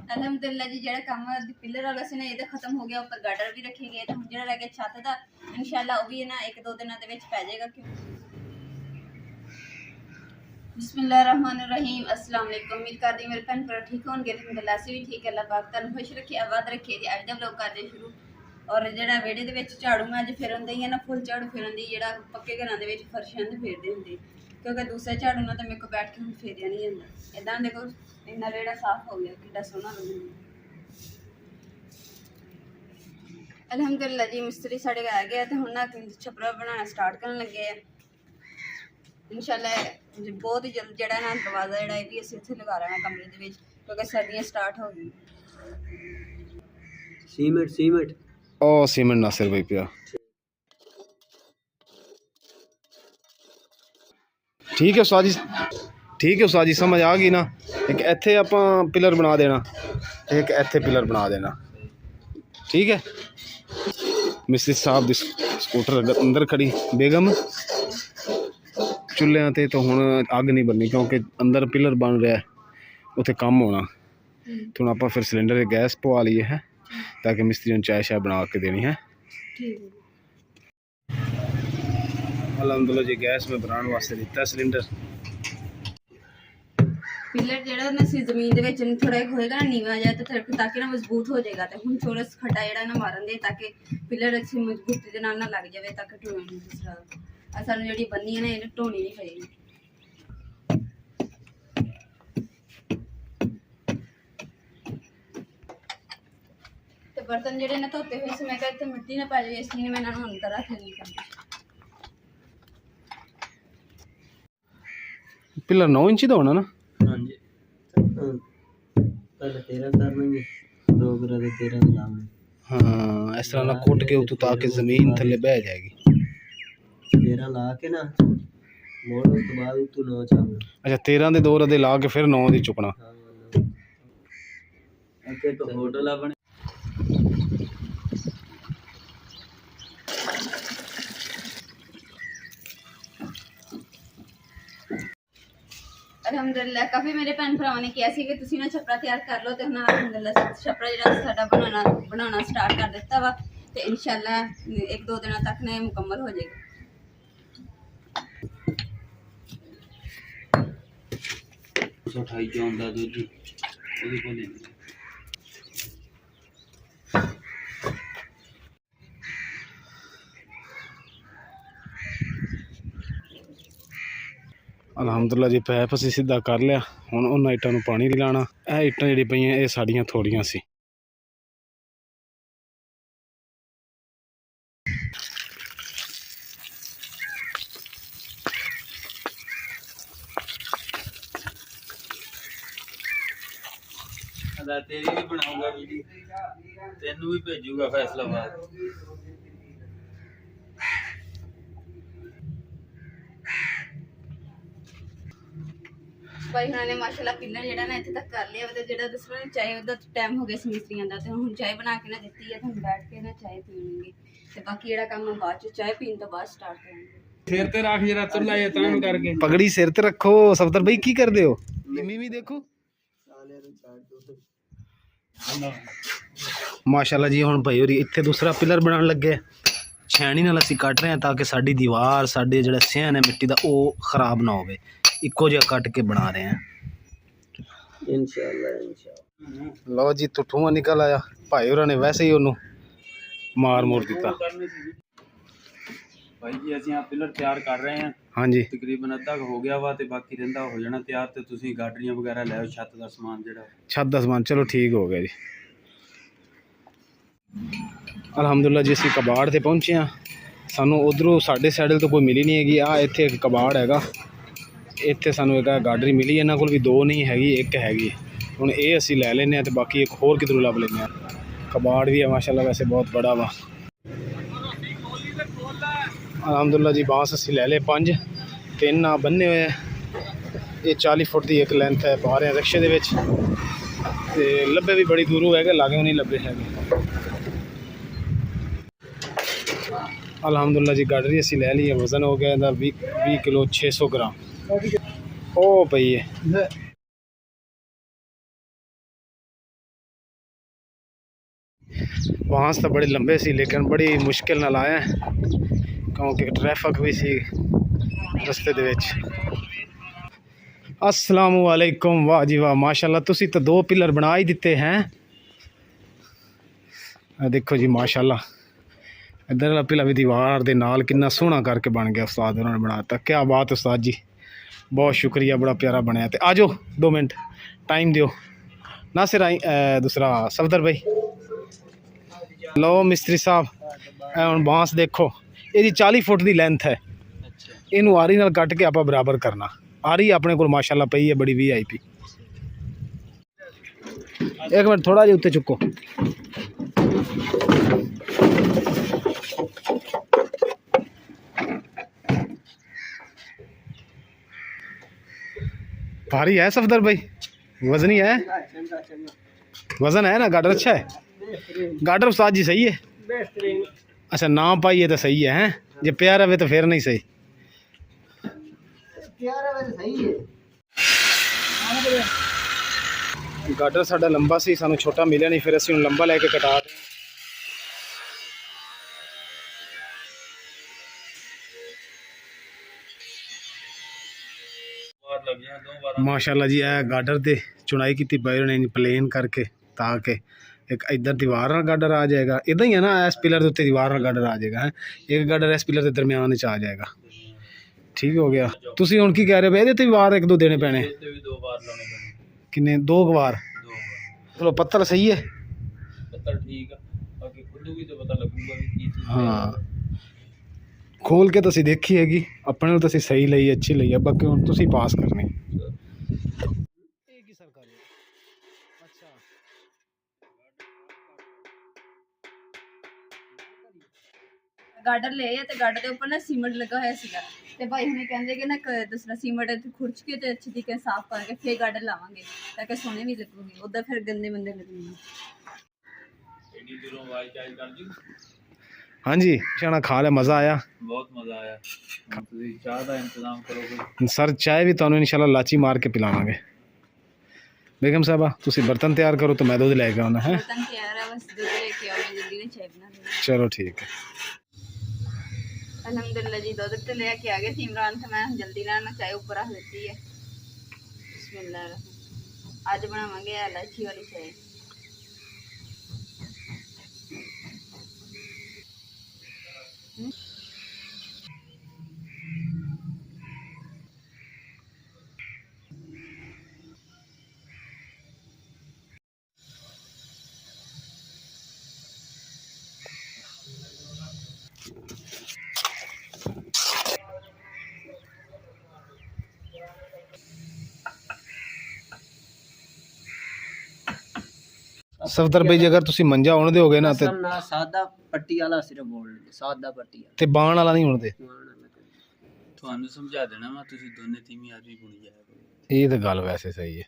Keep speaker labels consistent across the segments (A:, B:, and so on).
A: अल्हम्दुलिल्लाह जी जेड़ा काम पिलर वाला से ना ये खत्म हो गया, ऊपर गार्डर भी रखे गए, तो हम जेड़ा रह गया छत दा इंशाल्लाह वो भी ना 1-2 दिनों दे विच पै जाएगा। बिस्मिल्लाहिर्रहमानिर्रहीम, अस्सलाम वालेकुम। उम्मीद करदी मेरे भैन भरा ठीक होंगे, अल्हम्दुलिल्लाह से भी ठीक है। अल्लाह पाक तुहानू खुश रखे, आबाद रखे। अज दा व्लॉग करदे शुरू। और जेड़ा वेड़े दे विच झाड़ू मैं अज फिरन दी है ना, फुल झाड़ू फिरन दी, जेड़ा पक्के घरां दे विच फर्शां ते फेरदे हुंदे, क्योंकि दूसरे झाड़ू ना तो मेरे को बैठ के हम फेरिया नहीं जाता। इदां देखो इन्ना वेड़ा साफ हो गया, कितना सोहना लग। अल्हम्दुलिल्लाह जी मिस्त्री साढ़े आ गया, तो हुण ना छपरा बनाना स्टार्ट करन लगे हैं इंशाल्लाह। बहुत ही जल्द जेड़ा ना दरवाज़ा जेड़ा भी असीं इत्थे लगा रहे हैं कमरे दे विच, क्योंकि सर्दियां स्टार्ट हो गई। सीमेंट
B: ओ सीमेंट नासिर भाई पिया ठीक है उस्ताद जी, ठीक है उस्ताद जी, समझ आ गई ना। एक इत्थे आपां पिलर बना देना, एक इत्थे पिलर बना देना, ठीक है। मिस्त्री साहब दी स्कूटर अंदर खड़ी, बेगम चुल्लियां ते तो हुण अग नहीं बननी, क्योंकि अंदर पिलर बन रहा है, उत्थे कम होना। तो हुण आपां फिर सिलेंडर गैस पवा लीए है, ताकि मिस्त्री ने चाय शाय बना के देनी है। अल्हम्दुलिल्लाह जी गैस में बनाने वास्ते दिता सिलेंडर।
A: पिलर जेड़ा ना सी जमीन दे विच थोड़ा होएगा ना नीवा जाए, तो ताकि ना मजबूत हो जाएगा। तो हुण थोड़ा खड्डा जेड़ा ना मारन दे, ताकि पिलर अच्छी मजबूती दे नाल ना लग जाए, ताकि ढोने नहीं दूसरा सानू जेड़ी बन्नी है ना इन्हें ढोनी नहीं पड़ेगी। तो बर्तन जेड़े ना धोते हुए समय का इत्थे मिट्टी ना पै जाए, इसलिए मैं इन्हां नूं अंदर रख नहीं करदी।
B: पिलर 9 इंची दा होना ना?
C: हाँ जी, पहले 13 करनेंगे, 2 करा के 13 लाएंगे।
B: हाँ इस तरह ना कुट के उतू, ताकि जमीन थल्ले बह जाएगी।
C: 13 ला के ना मोड़ तो बाद उतू 9 चालू।
B: अच्छा 13 दे 2 रदे ला के फिर 9 दी चुकना।
C: ओके तो होटल अपने
A: अल्हम्दुलिल्लाह काफ़ी मेरे भैन भरावां ने कहा कि तुसीं ना छपरा तैयार कर लो, तो हुण अल्हम्दुलिल्लाह छपरा जेड़ा साडा बनाना स्टार्ट कर दिता वा, तो इंशाल्लाह 1-2 दिनों तक ना मुकम्मल हो जाएगा।
C: उठाई जो आंदा दूजी ओदी को लेनी।
B: अल्हम्दुलिल्लाह जी पैप असीं सीधा कर लिया। हुण उन्हां इट्टां नूं पानी नहीं लाना। ਇਹ ਇੱਟਾਂ ਜਿਹੜੀ ਪਈਆਂ ਇਹ ਸਾਡੀਆਂ ਥੋੜੀਆਂ ਸੀ।
C: तेरी भी बनाऊंगा वीडियो, तेनू भी भेजूंगा फैसलाबाद।
A: भाई हुणां ने माशाल्लाह पिलर जेड़ा ना इत्थे तक कर लिया, जेड़ा दसना चाय दा टाइम हो गया सी मिस्त्रियां दा, ते हुण चाय बना के ना दित्ती है, तो हम बैठ के ना चाय पीएंगे, ते बाकी जेड़ा काम हम बाद च चाय पीन तो बाद स्टार्ट करेंगे।
B: सिर ते रख जरा तुला ये तान करके पगड़ी सिर ते रखो। सफदर भाई की कर दे हो? मिमी देखो माशाल्लाह जी। हुण भाई होरी इत्थे दूसरा पिलर बनाने लगे, छैनी नाल असीं कट रहे हैं, ताकि साडी दीवार साडे जेड़ा सहन है मिट्टी दा वो खराब ना होवे। इक्को जिहा कट के बना रहे हैं इंशाल्लाह। लो जी तो ठूआ निकल आया। भाई होरां ने वैसे ही उन्होंने मार मूर दिता।
C: भाई जी असीं आ पिलर तैयार कर रहे हैं।
B: हाँ जी
C: तकरीबन अद्धा हो गया वा, ते बाकी रहिंदा हो जाना तैयार। ते तुसीं गाडरियां वगैरह लै आओ, छत दा समान जेड़ा
B: छत दा समान। चलो ठीक हो गया जी। अल्हम्दुलिल्लाह जी असीं कबाड़ ते पहुंचे हैं। सानू उधरों साडे सैडल तो कोई मिली नहीं हैगी। आ इत्थे एक कबाड़ हैगा, इत्थे सानू एक गाडरी मिली, इन्हां कोल भी 2 नहीं हैगी, एक हैगी। हुण ये असीं लै लैने, ते बाकी एक होर किधरों लभ लैने। कबाड़ भी है माशाल्लाह, वैसे बहुत बड़ा वा। अल्हम्दुलिल्लाह जी बांस असीं लै ले 5, 3 आ बन्ने हुए हैं। ये 40 फुट की एक लेंथ है। पा रहे हैं रिक्शे दे विच, ते लब्भे भी बड़ी दूरों है, लागे नहीं लब्भे है। अल्हम्दुलिल्लाह जी गाडरी असीं लै ली है। वजन हो गया इहदा 20 किलो 600 ग्राम। ओ पई है। ਬਾਂਸ ਤਾਂ ਬੜੇ ਲੰਬੇ ਸੀ ਲੇਕਿਨ ਬੜੀ ਮੁਸ਼ਕਿਲ ਨਾਲ ਆਇਆ ਕਿਉਂਕਿ ਟ੍ਰੈਫਿਕ ਵੀ ਸੀ ਰਸਤੇ ਦੇ ਵਿੱਚ। अस्सलामु अलैकुम। वाह जी वाह, माशाल्लाह तुसी तो 2 पिलर बना ही दिते हैं। देखो जी माशाल्लाह, इधर वाला पिलर भी दीवार दे नाल कितना सोहना करके बन गया उस्ताद उन्होंने बनाता। क्या बात उस्ताद जी, बहुत शुक्रिया, बड़ा प्यारा बनया। तो आ जाओ 2 मिनट टाइम दियो। नासिर आई दूसरा सफदर भाई लो मिस्त्री साहब हुण बांस देखो, ये 40 फुट की लेंथ है। इनू आरी नाल कट के आप बराबर करना। आरी अपने को माशाल्लाह पई है बड़ी VIP। एक मिनट थोड़ा जिहा उत्ते चुको। भारी है सफदर भाई, वजनी है? वजन है ना? गार्डर अच्छा है? गार्डर उस्ताद जी सही है? अच्छा ना पाइए तो सही है, हैं जे प्यार रहे तो फिर नहीं सही। गार्डर साडा लंबा सी, सानू छोटा मिलिया नहीं, फिर असीं हुण लंबा लैके कटा रहे। माशाल्लाह जी, यह गार्डर ते चुनाई की पाई उन्होंने प्लेन करके, ताकि एक इधर दीवार नाल गार्डर आ जाएगा। इदा ही है ना, इस पिलर के उत्ते दीवार नाल गार्डर आ जाएगा, है एक गार्डर इस पिलर के दरम्यान च आ जाएगा। ठीक हो गया। तुसी हुण की कह रहे हो? ये वार 1-2 देने पैने? किन्ने? 2 वार? चलो पत्थर सही है, पत्थर ठीक है, बाकी खुदूगी तो पता लगूगा कि हाँ खोल के तुसी देखी हैगी अपने तो तुसी सही लई, अच्छी लई है, बाकी हुण तुसी पास करनी।
A: गार्डर ले आए तो गार्डर के ऊपर ना सीमेंट लगा होया सीगा ते भाई हुणे कहंदे कि ना दूसरा सीमेंट इत्थे खुरच के ते अच्छी तरीके साफ करके फिर गार्डर लावांगे ताकि सोने भी लगूगे, उधर फिर गंदे मंदे लगेंगे।
B: हाँ जी खाना खा लिया, मज़ा आया? बहुत मज़ा आया। चाय का इंतजाम करोगे? सर चाय भी तुहानू इंशाल्लाह लाची मार के पिलावांगे। बेगम साहबा तुसी बर्तन तैयार करो तो मैं दूध लेके आना है।
A: बर्तन तैयार है, बस दूध लेके आओ, मैं जल्दी में चाय बना दूंगी।
B: चलो ठीक है।
A: अल्हम्दुलिल्लाह जी, दूध तो लेके आ गए थे इमरान, तो मैं जल्दी लाना चाय ऊपर रख देती है। बिस्मिल्लाह, आज बनावांगे इलायची वाली चाय।
B: सफदर भाई अगर तुसी मंजा होने दोगे ना तो
D: सादा पट्टी वाला सिर्फ बोल सादा पट्टी
B: ते बाण वाला नहीं होने दे।
C: ਤੁਹਾਨੂੰ ਸਮਝਾ ਦੇਣਾ ਵਾ, ਤੁਸੀਂ ਦੋਨੇ ਤੀਵੀਂ ਆਦਮੀ ਬੁਣੀ ਜਾਇਆ ਕਰੋ।
B: ਇਹ ਤਾਂ ਗੱਲ ਵੈਸੇ ਸਹੀ ਹੈ।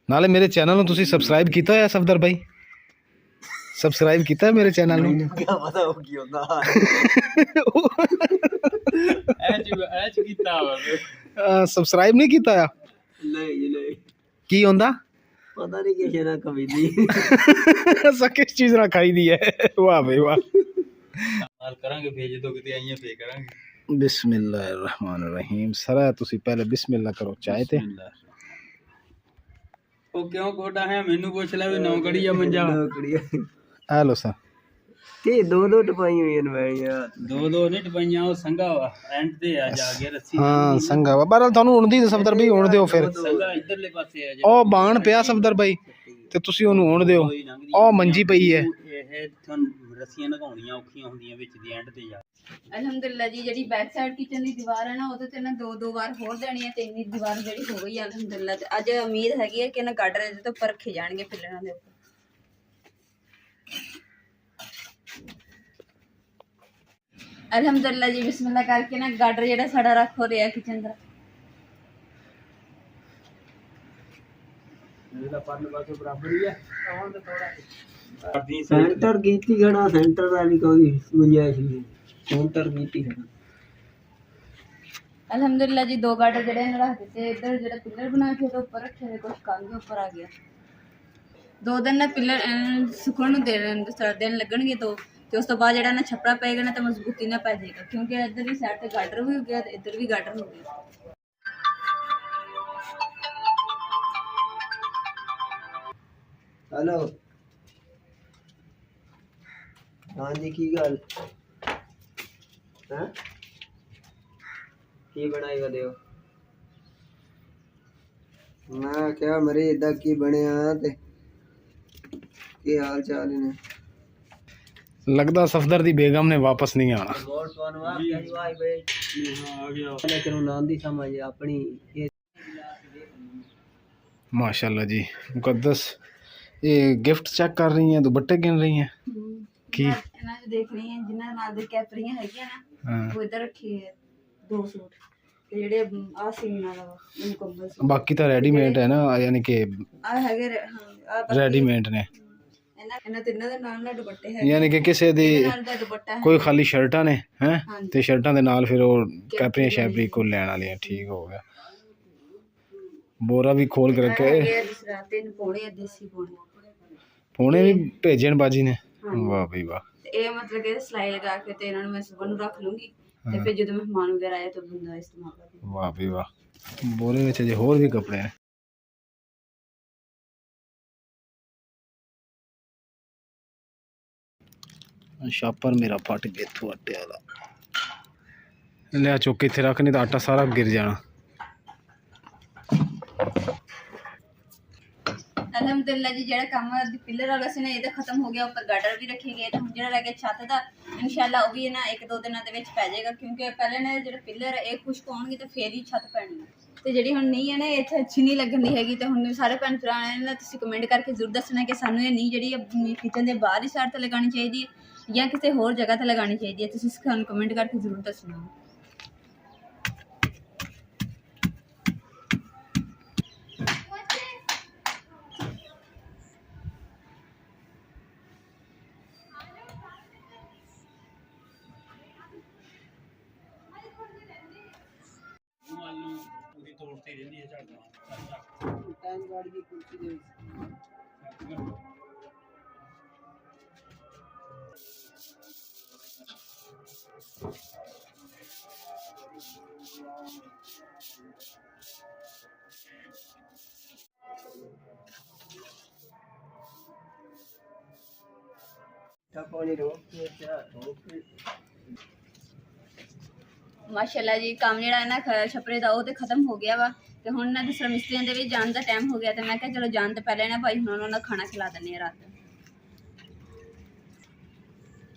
B: ਨਾਲੇ ਮੇਰੇ ਚੈਨਲ ਨੂੰ ਤੁਸੀਂ ਸਬਸਕ੍ਰਾਈਬ ਕੀਤਾ ਹੋਇਆ ਸਫਦਰ ਭਾਈ? ਸਬਸਕ੍ਰਾਈਬ ਕੀਤਾ ਹੈ ਮੇਰੇ ਚੈਨਲ ਨੂੰ?
D: ਕੀ ਪਤਾ ਹੋ ਕੀ ਹੁੰਦਾ
C: ਐਚ ਕੀਤਾ ਵਾ
B: ਸਬਸਕ੍ਰਾਈਬ ਨਹੀਂ ਕੀਤਾ ਆ?
D: ਨਹੀਂ
B: ਕੀ ਹੁੰਦਾ
D: ਪਤਾ ਨਹੀਂ ਕਿਸੇ ਨਾਲ ਕਵੀ ਦੀ
B: ਕਿਸ ਚੀਜ਼ ਨਾਲ ਖਾਈਦੀ ਹੈ? ਵਾਹ ਬਈ ਵਾਹ।
C: ਹਾਲ ਕਰਾਂਗੇ, ਭੇਜ ਦੋ ਕਿਤੇ ਆਈਆਂ ਫੇਰ ਕਰਾਂਗੇ।
B: बिस्मिल्लाहिर्रहमानिर्रहीम। सर तुसी पहले बिस्मिल्लाह करो चाय ते।
C: ਉਹ ਕਿਉਂ ਕੋਟਾ ਹੈ ਮੈਨੂੰ ਪੁੱਛ ਲੈ ਵੀ ਨੌਕੜੀ ਆ ਮੰਜਾ।
B: ਆ ਲੋ ਸਰ
D: ਤੇ ਦੋ ਟਪਾਈ ਹੋਈਆਂ ਨੇ ਮੈਂ ਯਾਰ,
C: ਦੋ ਨਹੀਂ ਟਪਾਈਆਂ, ਉਹ ਸੰਗਾ ਵਾ ਐਂਡ ਤੇ ਆ ਜਾ ਕੇ ਰੱਸੀ।
B: ਹਾਂ ਸੰਗਾ ਵਾ ਬਹਰਾਲ ਤੁਹਾਨੂੰ ਹੁਣ ਦੀ ਸਫਦਰ ਭਾਈ ਹੋਣ ਦਿਓ ਫਿਰ।
C: ਸੰਗਾ ਇਧਰਲੇ ਪਾਸੇ ਆ ਜਾ,
B: ਉਹ ਬਾਣ ਪਿਆ ਸਫਦਰ ਭਾਈ ਤੇ ਤੁਸੀਂ ਉਹਨੂੰ ਹੋਣ ਦਿਓ। ਉਹ ਮੰਜੀ ਪਈ ਹੈ,
C: ਇਹ ਤੁਹਾਨੂੰ ਰੱਸੀਆਂ ਲਗਾਉਣੀਆਂ ਔਖੀਆਂ ਹੁੰਦੀਆਂ ਵਿੱਚ ਦੀ ਐਂਡ ਤੇ ਜਾ।
A: अलहमदुलिल्लाह जी, जी बैक साइड किचन की दीवार है ना, वो तो ना 2 बार होर देनी है, 3 दीवार जी हो गई है अलहमदुलिल्लाह। ते अज उम्मीद हैगी है कि ना गार्डर इहदे तो उपर रखे जाएंगे पिलरां दे उपर। अलहमदुलिल्लाह जी, बिस्मिल्लाह करके ना गार्डर जिहड़ा साडा रख हो रहा किचन दा।
D: सेंटर कीती खड़ा, सेंटर वाली कोई गुंजाइश नहीं, सेंटर कीती खड़ा।
A: अलहमदुलिल्लाह जी, 2 गार्डर जड़े ने रख दिते इधर, जड़ा पिलर बना के तो ऊपर रखे थे, कुछ कंध ऊपर आ गया। 2 ਦਿਨ ਨਾ ਪਿੱਲਰ ਸੁੱਕਣ ਨੂੰ ਦਿਨ ਲੱਗਣਗੇ ਦੋ, ਤੇ ਉਸ ਤੋਂ ਬਾਅਦ ਜਿਹੜਾ ਨਾ ਛੱਪੜਾ ਪਏਗਾ ਨਾ ਤਾਂ ਮਜ਼ਬੂਤੀ ਨਾਲ ਪੈ ਜਾਏਗਾ, ਕਿਉਂਕਿ ਇੱਧਰ ਵੀ ਸਾਈਡ ਤੇ ਗਾਡਰ ਵੀ ਹੋ ਗਿਆ ਤੇ ਇੱਧਰ ਵੀ ਗਾਡਰ ਹੋ ਗਿਆ।
D: हेलो हाँ जी की गल हैं की बनाई वदे हो मैं क्या मरी इदा की बनया ते की हाल चाल ने
B: लगता सफदर दी बेगम ने वापस नहीं आना।
D: वोट पाने वास्ते आई भाई
C: हाँ आ गया।
D: लेकिन नाम दी समझ अपनी ये
B: माशाल्लाह जी मुकद्दस। ये गिफ्ट चेक कर रही हैं, दुपट्टे गिन रही हैं की?
A: ਇਹਨਾਂ ਨੂੰ ਦੇਖ ਰਹੀ ਹਾਂ ਜਿਨ੍ਹਾਂ ਨਾਲ ਦੇ ਕੈਪਰੀਆਂ ਹੈਗੀਆਂ ਨਾ
B: हाँ।
A: ਉਹ ਇੱਧਰ ਰੱਖੇ ਆ 2 ਸੂਟ, ਤੇ ਜਿਹੜੇ ਆ ਸੀਨ ਵਾਲਾ ਵਾ ਮੁਕੰਮਲ ਸੀ।
B: बाकी तो रेडीमेड है ना, यानी कि
A: ਆ ਹੈਗੇ ਹਾਂ ਆ
B: रेडीमेड ने,
A: ਇਹਨਾਂ ਤਿੰਨਾਂ ਦੇ ਨਾਲ ਨਾਲ ਦੁਪੱਟੇ ਹੈਗੇ,
B: यानी कि किसी दी
A: ਨਾਲ ਦਾ ਦੁਪੱਟਾ ਹੈ।
B: कोई खाली शर्टां ने हैं
A: ਹਾਂਜੀ।
B: ते शर्टां दे नाल फिर वो कैपरियां शैपरी को लैन वाली हैं। ठीक हो गया। बोरा भी खोल के रखे,
A: ਇਹ ਦੂਸਰਾ 3 ਪੌਣੇ ਆ ਦੇਸੀ ਪੌਣੇ,
B: पौने भी भेजे न बाजी ने। वाह भाई वाह।
A: ਤੇ ਇਹ ਮਤਲਬ ਕਿ ਸਿਲਾਈ ਲਗਾ ਕੇ ਤੇ ਇਹਨਾਂ ਨੂੰ ਮੈਂ ਸੁਬਹ ਨੂੰ ਰੱਖ ਲੂੰਗੀ, ਤੇ ਫਿਰ ਜਦੋਂ ਮਹਿਮਾਨ ਵਗੈਰਾ ਆਏ ਤਾਂ ਬੰਦਾ ਇਸਤੇਮਾਲ ਕਰੇ।
B: वाह भाई वाह। बोरे में अजे होर भी कपड़े हैं। छापर मेरा फट गया इत्थों आटे वाला, लिया चुक के इत्थे रख, नहीं तो आटा सारा गिर जाना।
A: ਅਲਹਮਦੁਲਿਲਾ ਜੀ ਜਿਹੜਾ ਕੰਮ ਪਿੱਲਰ ਵਾਲਾ ਸੀ ਨਾ ਇਹ ਤਾਂ ਖਤਮ ਹੋ ਗਿਆ, ਉੱਪਰ ਗਾਡਰ ਵੀ ਰੱਖੇ ਗਏ, ਤੇ ਹੁਣ ਜਿਹੜਾ ਰਹਿ ਗਿਆ ਛੱਤ ਦਾ ਇਨਸ਼ਾਅੱਲਾ ਉਹ ਵੀ ਨਾ 1-2 ਦਿਨਾਂ ਦੇ ਵਿੱਚ ਪੈ ਜਾਏਗਾ, ਕਿਉਂਕਿ ਪਹਿਲੇ ਨਾ ਜਿਹੜਾ ਪਿੱਲਰ ਇਹ ਖੁਸ਼ਕ ਹੋਣਗੇ ਤੇ ਫੇਰ ਹੀ ਛੱਤ ਪੈਣੀ ਹੈ, ਤੇ ਜਿਹੜੀ ਹੁਣ ਨਹੀਂ ਹੈ ਨਾ ਇੱਥੇ ਅੱਛੀ ਨਹੀਂ ਲੱਗਣੀ ਹੈਗੀ। ਤੇ ਹੁਣ ਸਾਰੇ ਭੈਣ ਭਰਾ ਨੇ ਤੁਸੀਂ ਕਮੈਂਟ ਕਰਕੇ ਜ਼ਰੂਰ ਦੱਸਣਾ ਕਿ ਸਾਨੂੰ ਇਹ ਨਹੀਂ ਜਿਹੜੀ ਆਪਣੀ ਕਿਚਨ ਦੇ ਬਾਹਰ ਹੀ ਸਾਈਡ ਤੇ ਲਗਾਉਣੀ ਚਾਹੀਦੀ ਹੈ ਜਾਂ ਕਿਸੇ ਹੋਰ ਜਗ੍ਹਾ ਤੇ ਲਗਾਉਣੀ ਚਾਹੀਦੀ ਹੈ, ਤੁਸੀਂ ਸਾਨੂੰ ਕਮੈਂਟ ਕਰਕੇ ਜ਼ਰੂਰ ਦੱਸਣਾ।
D: टाइम गाड़ी की कुर्सी दे पानी रोक के क्या रोक के
A: ਮਾਸ਼ਾਅੱਲਾ ਜੀ ਕੰਮ ਜਿਹੜਾ ਹੈ ਨਾ ਛਪਰੇ ਦਾ ਉਹ ਤੇ ਖਤਮ ਹੋ ਗਿਆ ਵਾ, ਤੇ ਹੁਣ ਨਾ ਦੂਸਰਾ ਮਿਸਤਰੀਆਂ ਦੇ ਵੀ ਜਾਣ ਦਾ ਟਾਈਮ ਹੋ ਗਿਆ, ਤੇ ਮੈਂ ਕਿਹਾ ਚਲੋ ਜਾਣ ਤੋਂ ਪਹਿਲੇ ਨਾ ਭਾਈ ਹੁਣ ਉਹਨਾਂ ਦਾ ਖਾਣਾ ਖਿਲਾ ਦਿੰਦੇ ਆ ਰਾਤ ਨੂੰ।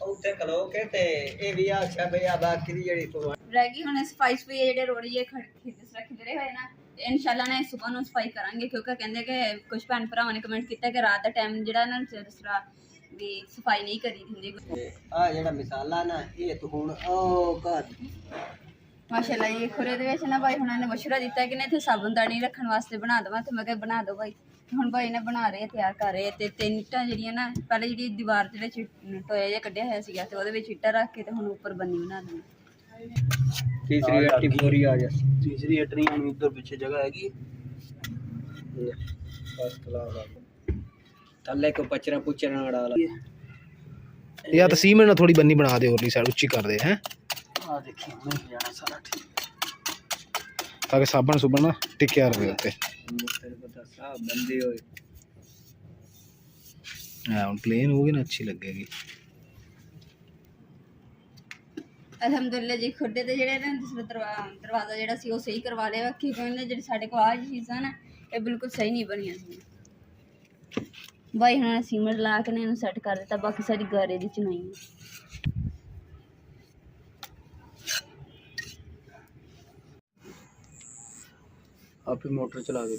D: ਉੱਥੇ ਖਲੋ ਕੇ ਤੇ ਇਹ ਵੀ ਆਖਿਆ ਭਈ ਆ ਬਾਕੀ ਦੀ ਜਿਹੜੀ ਤੂੰ
A: ਰਹਿ ਗਈ ਹੁਣ ਸਫਾਈ ਸਫਾਈ ਜਿਹੜੇ ਰੋੜੀ ਜੇ ਖਿਲਰੇ ਹੋਏ ਨਾ, ਤੇ ਇਨਸ਼ਾਅੱਲਾ ਨਾ ਸੁਬਹ ਨੂੰ ਸਫਾਈ ਕਰਾਂਗੇ, ਕਿਉਂਕਿ ਕਹਿੰਦੇ ਕਿ ਕੁਝ ਭੈਣ ਭਰਾਵਾਂ ਨੇ ਕਮੈਂਟ ਕੀਤਾ ਕਿ ਰਾਤ ਦਾ ਟਾਈਮ ਜਿਹੜਾ ਨਾ ਦੂਸਰਾ ਵੀ ਸਫਾਈ ਨਹੀਂ ਕਰੀ ਹੁੰਦੀ।
D: ਆ ਜਿਹੜਾ ਮਸਾਲਾ ਨਾ ਇਹ ਤੂੰ ਹੁਣ ਉਹ ਕਰ
A: ਮਾਸ਼ਾਅੱਲਾ ਜੀ ਖੁਰੇ ਦੇ ਵਿੱਚ ਨਾ ਭਾਈ ਹੁਣਾਂ ਨੇ ਮਸ਼ਵਰਾ ਦਿੱਤਾ ਕਿ ਨਾ ਇੱਥੇ ਸਾਬੂਨਦਾਨੀ ਰੱਖਣ ਵਾਸਤੇ ਬਣਾ ਦੇਵਾਂ, ਤੇ ਮੈਂ ਕਿਹਾ ਬਣਾ ਦਿਓ ਭਾਈ। ਹੁਣ ਭਾਈ ਨੇ ਬਣਾ ਰਹੇ ਤਿਆਰ ਕਰ ਰਹੇ, ਤੇ 3 ਇੱਟਾਂ ਜਿਹੜੀਆਂ ਨਾ ਪਹਿਲੇ ਜਿਹੜੀ ਦੀਵਾਰ ਦੇ ਵਿੱਚ ਟੋਇਆ ਜਿਹਾ ਕੱਢਿਆ ਹੋਇਆ ਸੀਗਾ, ਤੇ ਉਹਦੇ ਵਿੱਚ ਇੱਟਾਂ ਰੱਖ ਕੇ ਤੇ ਹੁਣ ਉੱਪਰ ਬੰਨੀ ਬਣਾ ਦੇਣੀ।
D: तीसरी अट्टी पूरी आ जा तीसरी अट्टी हम इधर पीछे जगह हैगी फर्स्ट क्लास थल्ले को पचरा पुचरा ना डाला
B: या तो सीमेंट ना थोड़ी बन्नी बना दे और साइड ऊंची कर दे हैं।
D: आ देखिए मैं जाना सारा ठीक
B: ताकि साबन सुबन ना टिकिया रहे होते
D: तेरे पता साहब बंदे होए
B: हां प्लेन होगी ना अच्छी लगेगी।
A: ਅਲਹਮਦੁਲਿਲਾ ਜੀ ਖੁੱਡੇ ਤੇ ਜਿਹੜੇ ਨਾ ਦੂਸਰਾ ਦਰਵਾਜ਼ਾ ਜਿਹੜਾ ਸੀ ਉਹ ਸਹੀ ਕਰਵਾ ਲਿਆ, ਕਿਉਂਕਿ ਉਹਨੇ ਜਿਹੜੀ ਸਾਡੇ ਕੋਲ ਆਹ ਚੀਜ਼ਾਂ ਨਾ ਇਹ ਬਿਲਕੁਲ ਸਹੀ ਨਹੀਂ ਬਣੀਆਂ ਸੀ। ਭਾਈ ਹੁਣ ਸੀਮੈਂਟ ਲਾ ਕੇ ਨੇ ਇਹਨੂੰ ਸੈੱਟ ਕਰ ਦਿੱਤਾ, ਬਾਕੀ ਸਾਰੀ ਗਾਰੇ ਦੀ ਚਨਾਈ ਹੈ।
D: आप ही मोटर चला दे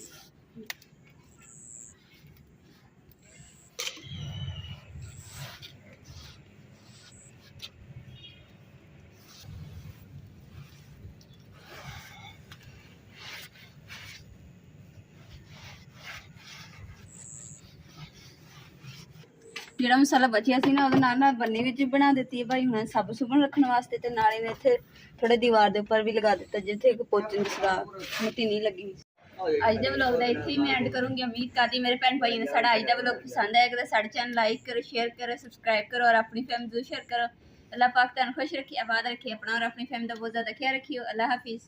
A: ਜਿਹੜਾ ਮਸਾਲਾ ਬਚਿਆ ਸੀ ਨਾ ਉਹਦੇ ਨਾਲ ਨਾਲ ਬੰਨੇ ਵਿੱਚ ਬਣਾ ਦਿੱਤੀ ਹੈ ਭਾਈ ਹੁਣ ਸਭ ਸੁਬਣ ਰੱਖਣ ਵਾਸਤੇ, ਤੇ ਨਾਲੇ ਨੇ ਇੱਥੇ ਥੋੜੇ ਦੀਵਾਰ ਦੇ ਉੱਪਰ ਵੀ ਲਗਾ ਦਿੱਤਾ ਜਿੱਥੇ ਇੱਕ ਪੋਚਣ ਦੀ ਮਿੱਟੀ ਨਹੀਂ ਲੱਗੀ। ਅੱਜ ਦੇ ਵਲੌਗ ਦਾ ਇੱਥੇ ਹੀ ਮੈਂ ਐਂਡ ਕਰੂੰਗੀ। ਉਮੀਦ ਕਰਦੀ ਮੇਰੇ ਭੈਣ ਭਾਈ ਨੇ ਸਾਡਾ ਅੱਜ ਦਾ ਵਲੌਗ ਪਸੰਦ ਆਏਗਾ ਤਾਂ ਸਾਡੇ ਚੈਨਲ ਲਾਈਕ ਕਰੋ, ਸ਼ੇਅਰ ਕਰੋ, ਸਬਸਕ੍ਰਾਈਬ ਕਰੋ ਔਰ ਆਪਣੀ ਫੈਮਿਲੀ ਨੂੰ ਸ਼ੇਅਰ ਕਰੋ। अल्लाह पाक तुहानू खुश रखे, आबाद रखे, अपना और अपनी फैमिली का बहुत ज़्यादा ख्याल रखियो। अल्लाह हाफिज़।